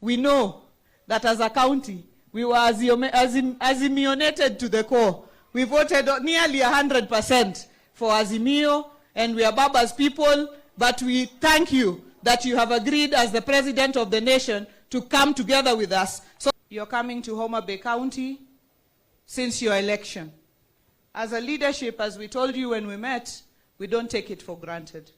we know that as a county, we were azimionated to the core. We voted nearly 100% for Azimio, and we are Baba's people, but we thank you that you have agreed as the President of the nation to come together with us. So you're coming to Homa Bay County since your election. As a leadership, as we told you when we met, we don't take it for granted.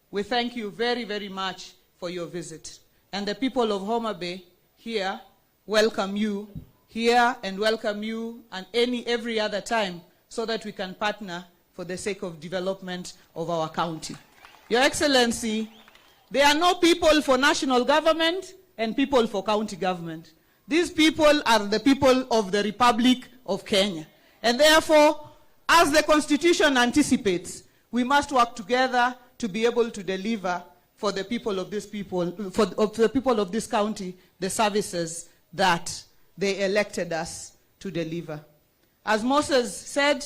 We thank you very, very much for your visit. And the people of Homa Bay here welcome you here and welcome you and every other time so that we can partner for the sake of development of our county. Your Excellency, there are no people for national government and people for county government. These people are the people of the Republic of Kenya. And therefore, as the Constitution anticipates, we must work together to be able to deliver for the people of this people of this county the services that they elected us to deliver. As Moses said,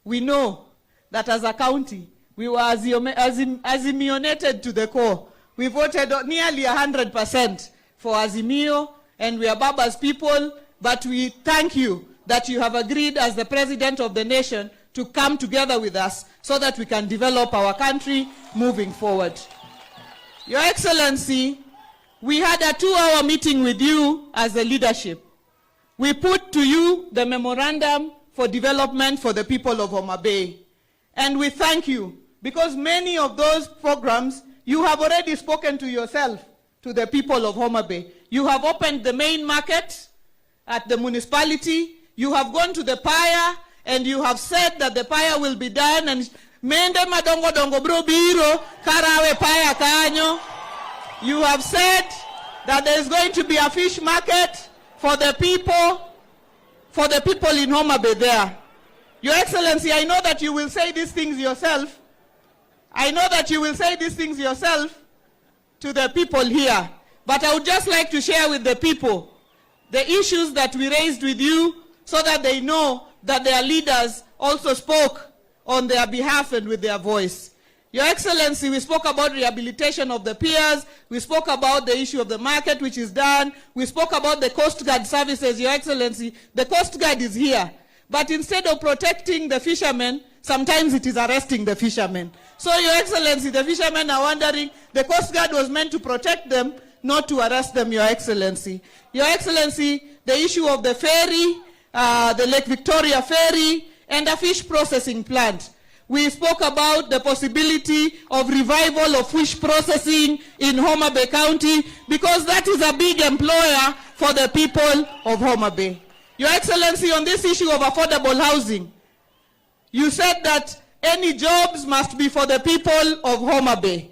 we know that as a county, we were azimionated to the core. We voted nearly 100% for Azimio, and we are Baba's people, but we thank you that you have agreed as the President of the nation to come together with us so that we can develop our country moving forward. Your Excellency, we had a 2-hour meeting with you as a leadership. We put to you the memorandum for development for the people of Homa Bay. And we thank you because many of those programs you have already spoken to yourself, to the people of Homa Bay. You have opened the main market at the municipality. You have gone to the pyre and you have said that the pyre will be done and mende madongo dongo bro biro karawe pyre kanyo. You have said that there is going to be a fish market for the people in Homa Bay there. Your Excellency, I know that you will say these things yourself. I know that you will say these things yourself to the people here. But I would just like to share with the people the issues that we raised with you so that they know that their leaders also spoke on their behalf and with their voice. Your Excellency, we spoke about rehabilitation of the piers. We spoke about the issue of the market, which is done. We spoke about the Coast Guard services. Your Excellency, the Coast Guard is here. But instead of protecting the fishermen, sometimes it is arresting the fishermen. So, Your Excellency, the fishermen are wondering, the Coast Guard was meant to protect them, not to arrest them, Your Excellency. Your Excellency, the issue of the ferry, the Lake Victoria ferry, and a fish processing plant. We spoke about the possibility of revival of fish processing in Homa Bay County because that is a big employer for the people of Homa Bay. Your Excellency, on this issue of affordable housing, you said that any jobs must be for the people of Homa Bay.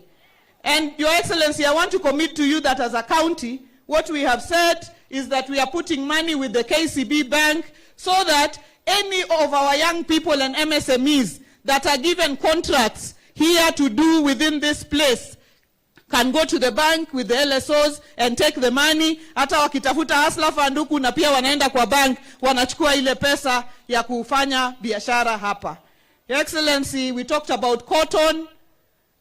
And Your Excellency, I want to commit to you that as a county, what we have said is that we are putting money with the KCB Bank so that any of our young people and MSMEs that are given contracts here to do within this place can go to the bank with the LSOs and take the money. Hata wakitafuta hasla fanduku na pia wanaenda kwa bank, wanachukua ile pesa ya kufanya biashara hapa. Your Excellency, we talked about cotton.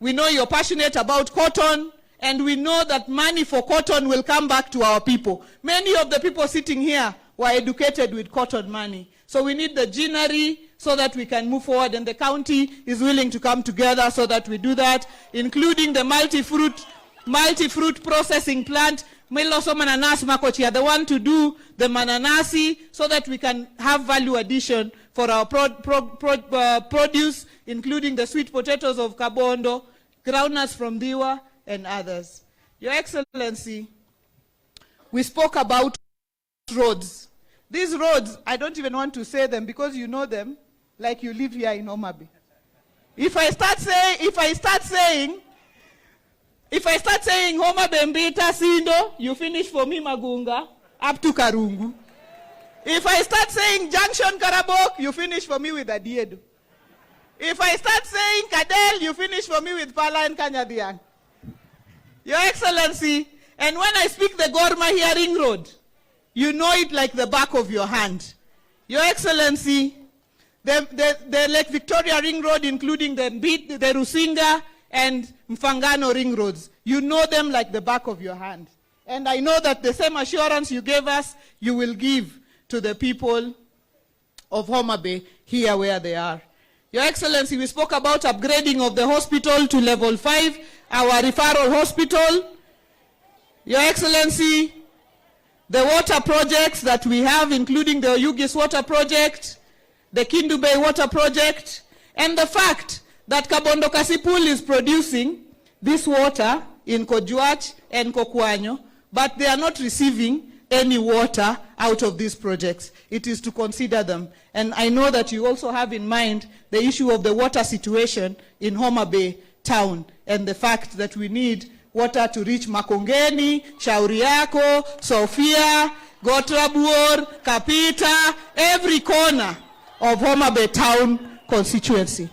We know you're passionate about cotton, and we know that money for cotton will come back to our people. Many of the people sitting here were educated with cotton money. So we need the ginnery so that we can move forward, and the county is willing to come together so that we do that, including the multi-fruit processing plant. Miloso mananas makochia, the one to do the mananasi so that we can have value addition for our produce, including the sweet potatoes of Kabondo, groundnuts from Diwa, and others. Your Excellency, we spoke about roads. These roads, I don't even want to say them because you know them like you live here in Homa Bay. If I start saying Homa Bay Mbita Sindo, you finish for me Magunga up to Karungu. If I start saying Junction Karabok, you finish for me with Adiedo. If I start saying Kadel, you finish for me with Pala and Kanyadian. Your Excellency, and when I speak the Gorma Hearing Road, you know it like the back of your hand. Your Excellency, the Lake Victoria Ring Road, including the Rusinga and Mfangano Ring Roads, you know them like the back of your hand. And I know that the same assurance you gave us, you will give to the people of Homa Bay here where they are. Your Excellency, we spoke about upgrading of the hospital to level 5, our referral hospital. Your Excellency, the water projects that we have, including the Oyugis water project, the Kindu Bay water project, and the fact that Kabondo Kasipul is producing this water in Kojuach and Kokwanyo, but they are not receiving any water out of these projects. It is to consider them. And I know that you also have in mind the issue of the water situation in Homa Bay town and the fact that we need water to reach Makongeni, Shauriako, Sofia, Gotrabuor, Kapita, every corner of Homa Bay town constituency.